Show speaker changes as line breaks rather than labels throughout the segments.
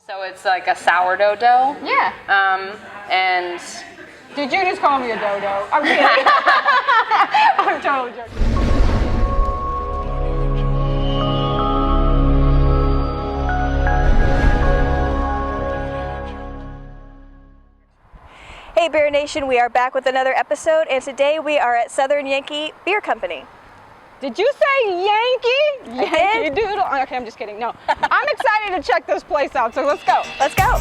So it's like a sourdough dough.
Yeah.
And
did you just call me a dodo? I'm kidding. I'm totally joking.
Hey Beer Nation, we are back with another episode, and today we are at Southern Yankee Beer Company.
Did you say Yankee? Yankee Doodle? Okay, I'm just kidding. No, I'm excited to check this place out, so let's go.
Let's go.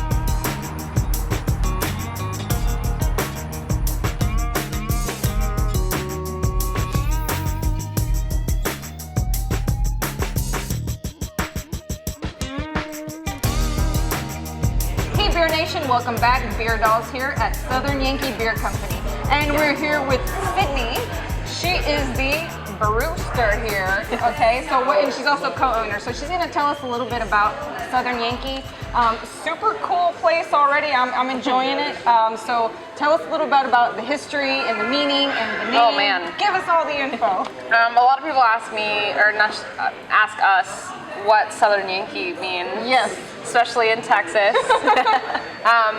Hey Beer Nation, welcome back. Beer Dolls here at Southern Yankee Beer Company. And we're here with Sydney. She is the brewster here, okay? So and she's also co-owner. So she's gonna tell us a little bit about Southern Yankee. Super cool place already. I'm enjoying it. So tell us a little bit about the history and the meaning and the name.
Oh man.
Give us all the info.
A lot of people ask me, or ask us, what Southern Yankee means.
Yes.
Especially in Texas.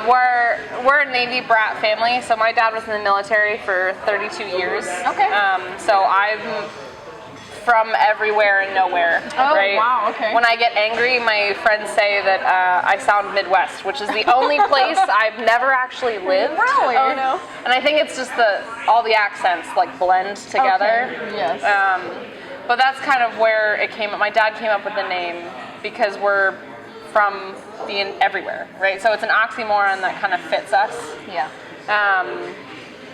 We're a Navy brat family, so my dad was in the military for 32 years.
Okay.
So I'm from everywhere and nowhere.
Oh,
right?
wow, okay.
When I get angry, my friends say that I sound Midwest, which is the only place I've never actually lived.
Really?
Oh no.
And I think it's just all the accents like blend together.
Okay. Yes.
But that's kind of where it came up. My dad came up with the name because we're from being everywhere, right? So it's an oxymoron that kind of fits us.
Yeah.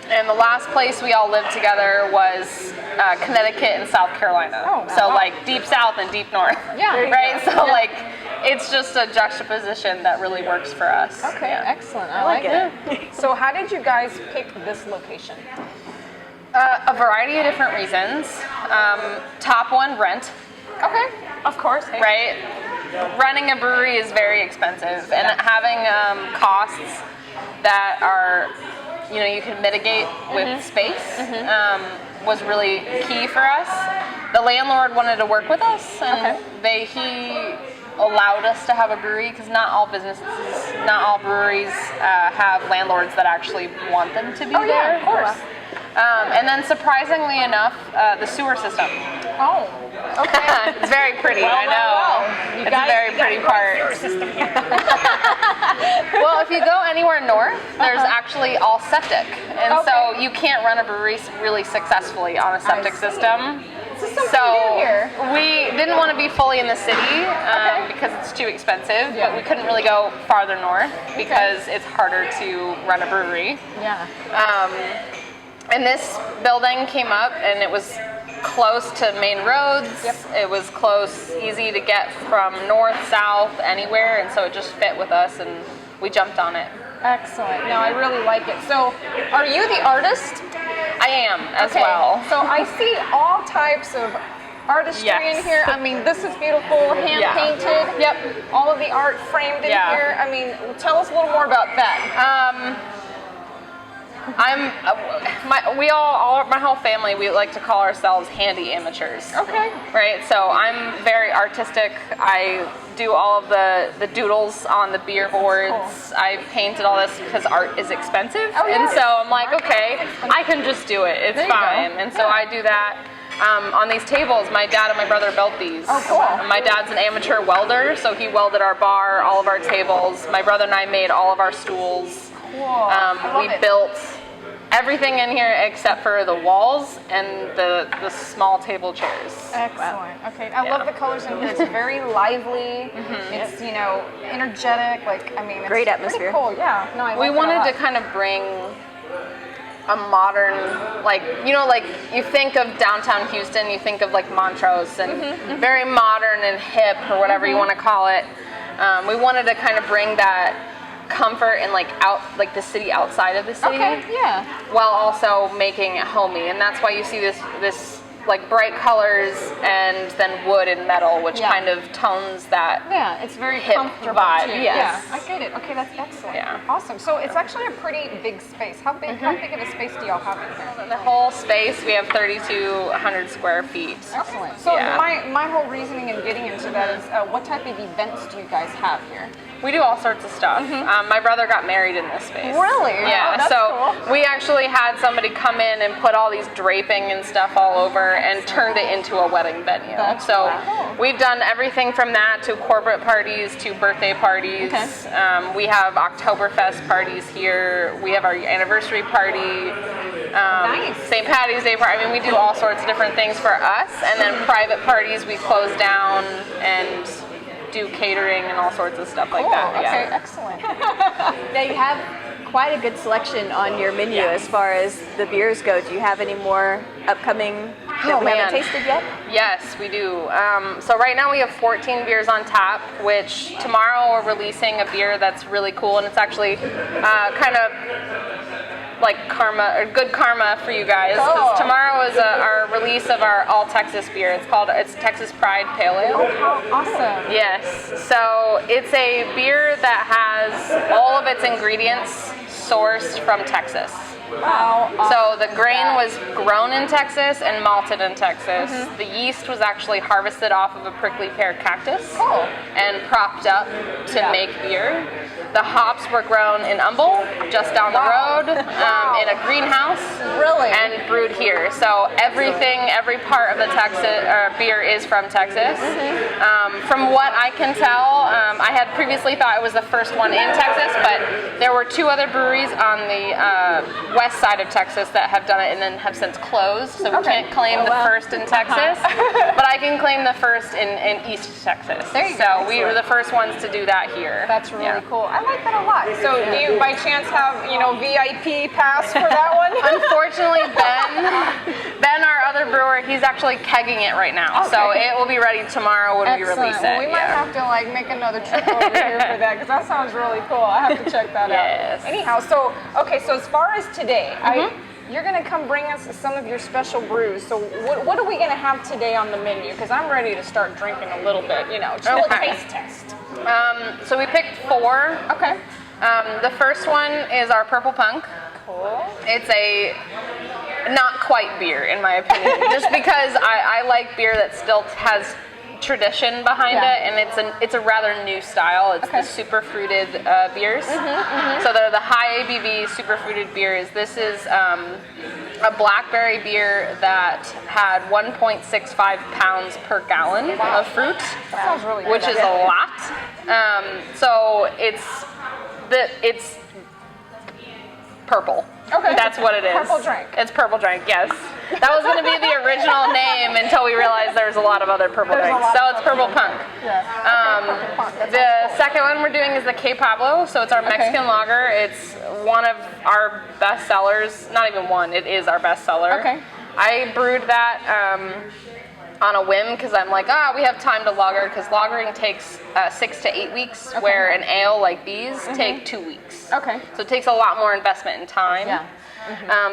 And the last place we all lived together was Connecticut and South Carolina.
Oh,
so
wow.
like deep south and deep north.
Yeah.
Right? So
Yeah.
like it's just a juxtaposition that really works for us.
Okay,
Yeah.
excellent. I like it. So how did you guys pick this location?
A variety of different reasons. Top one, rent.
Okay, of course. Hey.
Right? Running a brewery is very expensive, and having costs that are, you can mitigate with space was really key for us. The landlord wanted to work with us, and he allowed us to have a brewery because not all breweries have landlords that actually want them to be there.
Yeah, of course.
And then surprisingly enough, the sewer system.
Oh, okay.
It's very pretty, I know. It's a very pretty part. Well, if you go anywhere north, there's actually all septic. And so you can't run a brewery really successfully on a septic system. So we didn't want to be fully in the city because it's too expensive, but we couldn't really go farther north because it's harder to run a brewery.
Yeah.
And this building came up, and it was close to main roads. Yep. It was close, easy to get from north, south, anywhere, and so it just fit with us, and we jumped on it.
Excellent. No, I really like it. So, are you the artist?
I am as well.
So I see all types of artistry in here. I mean, this is beautiful, hand painted. Yep. All of the art framed in here. I mean, tell us a little more about that. My whole family, we like to call ourselves handy amateurs. Okay. Right, so I'm very artistic. I do all of the doodles on the beer boards. I've painted all this because art is expensive. And so I'm like, okay, I can just do it. It's fine. And so I do that. On these tables, my dad and my brother built these. Oh, cool. My dad's an amateur welder, so he welded our bar, all of our tables. My brother and I made all of our stools. Cool. We built everything in here except for the walls and the small table chairs. Excellent. Okay, I love the colors in here. It's very lively. It's energetic. Like it's
great atmosphere.
Pretty cool. Yeah. No, I like
we wanted
it a lot.
to kind of bring a modern, like you think of downtown Houston, you think of like Montrose and very modern and hip or whatever you want to call it. We wanted to kind of bring that comfort and like the city outside of the city.
Okay, yeah.
While also making it homey, and that's why you see this like bright colors and then wood and metal, which kind of tones that.
Yeah, it's very
hip
comfortable
vibe.
too.
Yes.
Yeah, I get it. Okay, that's excellent.
Yeah.
Awesome. So it's actually a pretty big space. How big of a space do y'all have in here?
The whole space, we have 3,200 square feet.
Excellent. So my whole reasoning in getting into that is what type of events do you guys have here? We do all sorts of stuff. My brother got married in this space.
Really?
Yeah.
Oh, that's
so
cool.
we actually had somebody come in and put all these draping and stuff all over and turned it into a wedding venue. So we've done everything from that to corporate parties to birthday parties.
Okay.
We have Oktoberfest parties here. We have our anniversary party.
Nice.
St. Patty's Day party. I mean, we do all sorts of different things for us, and then private parties we close down and do catering and all sorts of stuff like that.
Okay,
Yeah.
excellent.
Now you have quite a good selection on your menu as far as the beers go. Do you have any more upcoming that we haven't tasted yet?
Yes, we do. So right now we have 14 beers on tap, which tomorrow we're releasing a beer that's really cool, and it's actually kind of like karma or good karma for you guys. 'Cause tomorrow is our release of our all Texas beer. It's Texas Pride Pale Ale.
How awesome.
Yes. So it's a beer that has all of its ingredients sourced from Texas.
Wow.
So the grain was grown in Texas and malted in Texas. The yeast was actually harvested off of a prickly pear cactus and propped up to make beer. The hops were grown in Humble, just down the road, in a greenhouse, and brewed here. So every part of the Texas beer is from Texas. From what I can tell, I had previously thought it was the first one in Texas, but there were 2 other breweries on the west side of Texas that have done it and then have since closed. So we can't claim the first in Texas, but I can claim the first in East Texas.
There you
so
go.
we were the first ones to do that here.
That's really cool. I like that a lot. So do you by chance have, VIP pass for that one?
Unfortunately, Ben, our other brewer, he's actually kegging it right now. So it will be ready tomorrow when we release it.
Well, we might have to make another trip over here for that because that sounds really cool. I have to check that out. Anyhow, so as far as today, you're going to come bring us some of your special brews. So what are we going to have today on the menu? Because I'm ready to start drinking a little bit, just a little taste test.
So we picked 4.
Okay.
The first one is our Purple Punk.
Cool.
It's a not quite beer, in my opinion, just because I like beer that still has tradition behind it, and it's a rather new style. It's the super fruited beers. So they're the high ABV super fruited beers. This is a blackberry beer that had 1.65 pounds per gallon of fruit,
That sounds really good.
which is a lot. So it's purple.
Okay.
That's what it is.
Purple drink.
It's purple drink, yes. That was going to be the original name until we realized there's a lot of other purple drinks. So it's Purple Punk. The second one we're doing is the K Pablo. So it's our Mexican lager. It's one of our best sellers. Not even one, it is our best seller.
Okay.
I brewed that on a whim because I'm like, we have time to lager, because lagering takes 6 to 8 weeks, where an ale like these take 2 weeks.
Okay.
So it takes a lot more investment in time. Yeah.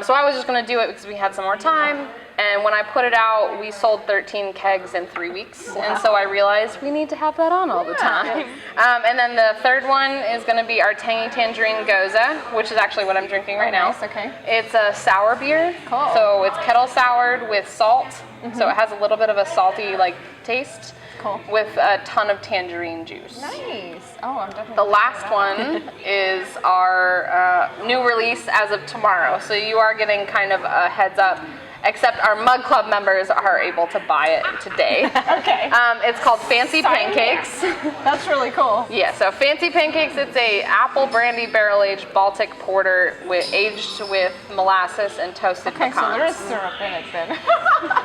So I was just going to do it because we had some more time. And when I put it out, we sold 13 kegs in 3 weeks. Wow. And so I realized we need to have that on all the time. And then the third one is going to be our Tangy Tangerine Goza, which is actually what I'm drinking right now.
Nice, okay.
It's a sour beer. Cool. So it's kettle soured with salt. So it has a little bit of a salty taste. Cool. With a ton of tangerine juice.
Nice. Oh, I'm definitely.
The last one is our new release as of tomorrow. So you are getting kind of a heads up, except our Mug Club members are able to buy it today.
Okay.
It's called Fancy Pancakes.
That's really cool.
Yeah, so Fancy Pancakes, it's a apple brandy barrel-aged Baltic porter aged with molasses and toasted pecans.
So there is syrup in it then.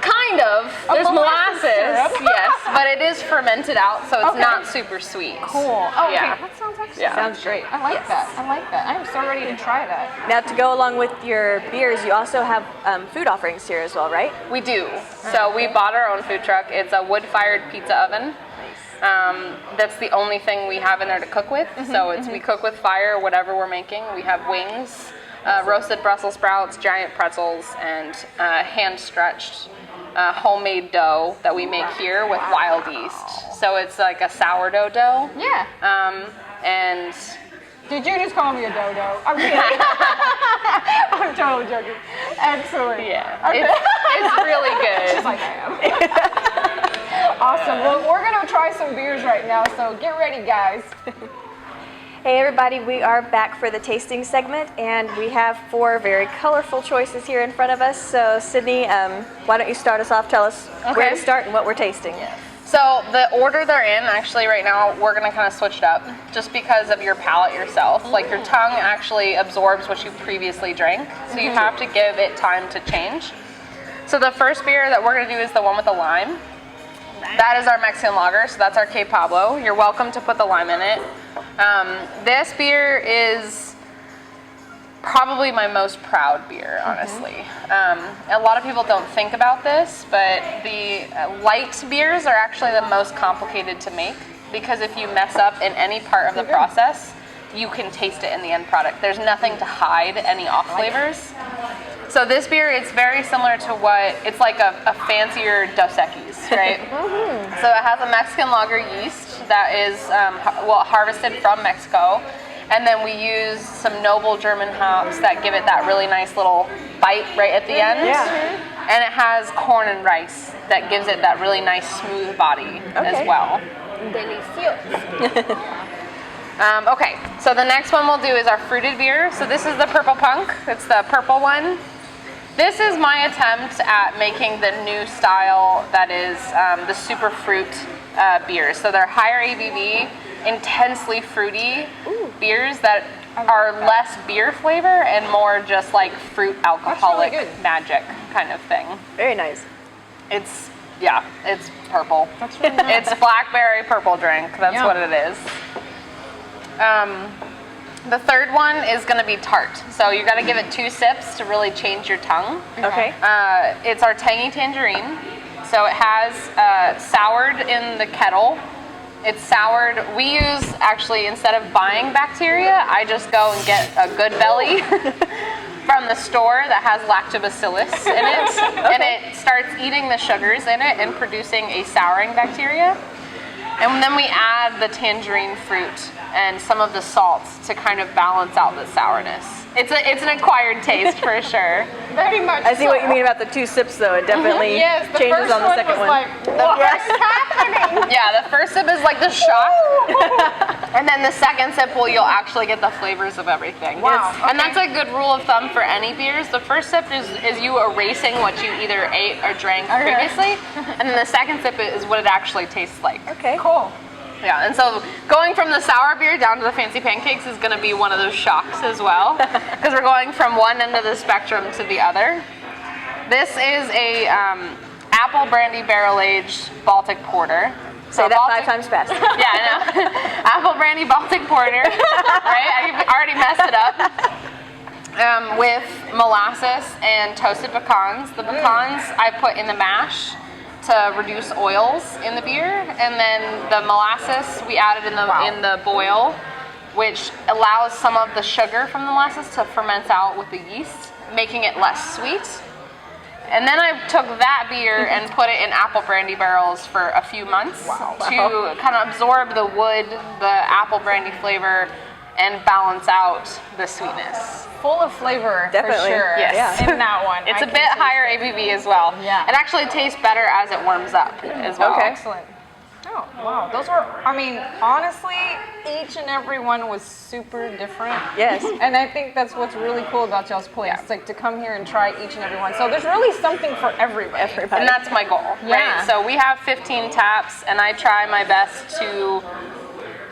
Kind of. There's molasses,
syrup.
yes, but it is fermented out, so it's not super sweet.
Cool. Oh, okay.
Yeah.
That sounds excellent.
Yeah.
Sounds great.
I like that. I like that. I'm so ready to try that.
Now, to go along with your beers, you also have food offerings here as well, right?
We do. So we bought our own food truck. It's a wood-fired pizza oven. That's the only thing we have in there to cook with. So we cook with fire, whatever we're making. We have wings, roasted Brussels sprouts, giant pretzels, and hand-stretched homemade dough that we make here with wild yeast. So it's like a sourdough dough.
Yeah.
And
Did you just call me a dodo? I'm kidding. I'm totally joking. Excellent.
yeah,
Okay.
it's really good.
She's like, I am. Awesome. Well, we're going to try some beers right now, so get ready, guys.
Hey everybody, we are back for the tasting segment, and we have 4 very colorful choices here in front of us. So Sydney, why don't you start us off? Tell us where to start and what we're tasting.
So the order they're in, actually right now, we're gonna kind of switch it up just because of your palate yourself. Like your tongue actually absorbs what you previously drank, so you have to give it time to change. So the first beer that we're gonna do is the one with the lime. That is our Mexican lager, so that's our Que Pablo. You're welcome to put the lime in it. This beer is probably my most proud beer, honestly. A lot of people don't think about this, but the light beers are actually the most complicated to make, because if you mess up in any part of the process, you can taste it in the end product. There's nothing to hide any off flavors. So this beer, it's very similar to it's like a fancier Dos Equis, right? So it has a Mexican lager yeast that is harvested from Mexico. And then we use some noble German hops that give it that really nice little bite right at the end. And it has corn and rice that gives it that really nice smooth body as well.
Delicioso.
Okay, so the next one we'll do is our fruited beer. So this is the Purple Punk. It's the purple one. This is my attempt at making the new style that is the super fruit beers. So they're higher ABV, intensely fruity beers that are less beer flavor and more just like fruit alcoholic magic kind of thing.
Very nice.
It's purple. That's really nice. It's blackberry purple drink. That's what it is. The third one is going to be tart. So you got to give it 2 sips to really change your tongue.
Okay.
It's our Tangy Tangerine. So it has soured in the kettle. It's soured. We use, actually, instead of buying bacteria, I just go and get a Good Belly from the store that has lactobacillus in it. And it starts eating the sugars in it and producing a souring bacteria. And then we add the tangerine fruit and some of the salts to kind of balance out the sourness. It's an acquired taste for sure.
Very much.
I see what you mean about the 2 sips, though. It definitely changes on the second one.
Like, what is happening?
Yeah, the first sip is like the shock, and then the second sip you'll actually get the flavors of everything.
Wow.
And that's a good rule of thumb for any beers. The first sip is you erasing what you either ate or drank previously, and then the second sip is what it actually tastes like.
Okay.
Cool.
Yeah, and so going from the sour beer down to the fancy pancakes is going to be one of those shocks as well, because we're going from one end of the spectrum to the other. This is a apple brandy barrel-aged Baltic porter.
Say that 5 times fast.
Yeah, I know. Apple brandy Baltic porter, right? I already messed it up. With molasses and toasted pecans. The pecans I put in the mash to reduce oils in the beer, and then the molasses we added in the boil, which allows some of the sugar from the molasses to ferment out with the yeast, making it less sweet. And then I took that beer and put it in apple brandy barrels for a few months to kind of absorb the wood, the apple brandy flavor, and balance out the sweetness.
Full of flavor,
Definitely.
for sure.
Yes.
In that one.
It's a bit higher ABV as well.
Yeah.
It actually tastes better as it warms up as well.
Okay.
Excellent. Oh, wow. Those were, I mean, honestly, each and every one was super different.
Yes.
And I think that's what's really cool about y'all's place. It's like to come here and try each and every one. So there's really something for everybody.
And that's my goal, right? So we have 15 taps, and I try my best to,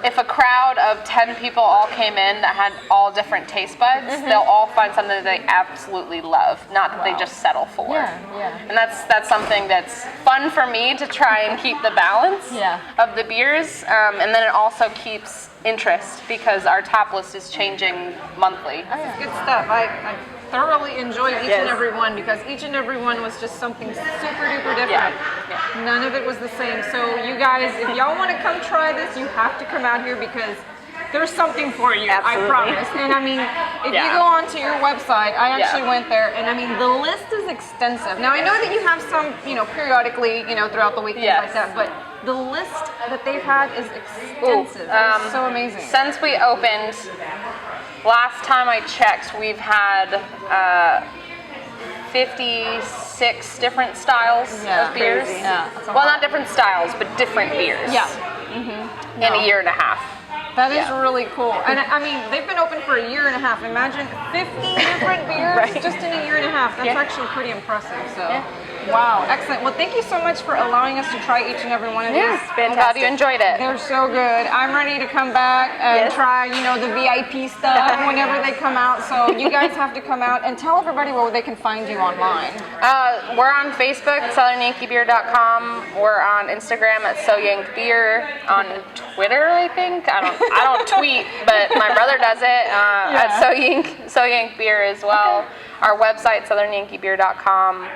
if a crowd of 10 people all came in that had all different taste buds, they'll all find something that they absolutely love, not that they just settle for.
Yeah.
And that's something that's fun for me to try and keep the balance of the beers, and then it also keeps interest because our tap list is changing monthly.
That's good stuff. I thoroughly enjoyed each and every one because each and every one was just something super duper different. None of it was the same. So you guys, if y'all want to come try this, you have to come out here because there's something for you.
Absolutely.
I promise. And I mean, if you go onto your website, I actually went there, and I mean, the list is extensive. Now I know that you have some, periodically, throughout the week, things like that, but the list that they've had is extensive. It's so amazing.
Since we opened, last time I checked, we've had 56 different styles of beers.
Crazy.
Well, not different styles, but different beers.
Yeah.
In a year and a half.
That is really cool. And I mean, they've been open for a year and a half. Imagine 50 different beers just in a year and a half. That's actually pretty impressive. So, wow, excellent. Well, thank you so much for allowing us to try each and every one of these.
I'm glad you enjoyed it.
They're so good. I'm ready to come back and try, you know, the VIP stuff whenever they come out. So you guys have to come out and tell everybody where they can find you online.
We're on Facebook, SouthernYankeeBeer.com. We're on Instagram at SoYankBeer. On Twitter, I think. I don't tweet, but my brother does it at SoYankBeer as well. Okay. Our website, SouthernYankeeBeer.com.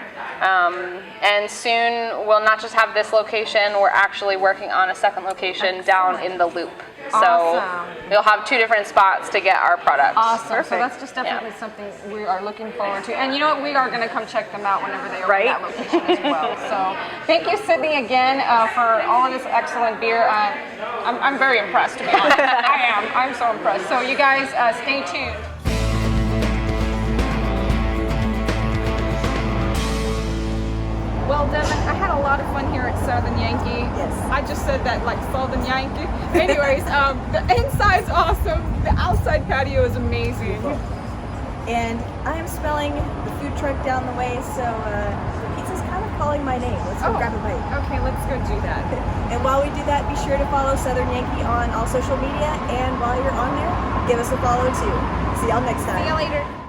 And soon we'll not just have this location, we're actually working on a second location down in the Loop. So we'll have 2 different spots to get our products.
Awesome. Perfect. So that's just definitely something we are looking forward to. And you know what? We are going to come check them out whenever they open that location as well. So thank you, Sydney, again for all of this excellent beer. I'm very impressed, to be honest. I am. I'm so impressed. So you guys stay tuned. Well, Devin, I had a lot of fun here at Southern Yankee. Yes. I just said that like Southern Yankee. Anyways, the inside's awesome. The outside patio is amazing.
And I am smelling the food truck down the way, so the pizza's kind of calling my name. Let's go grab a bite.
Okay, let's go do that.
And while we do that, be sure to follow Southern Yankee on all social media. And while you're on there, give us a follow too. See y'all next time.
See you later.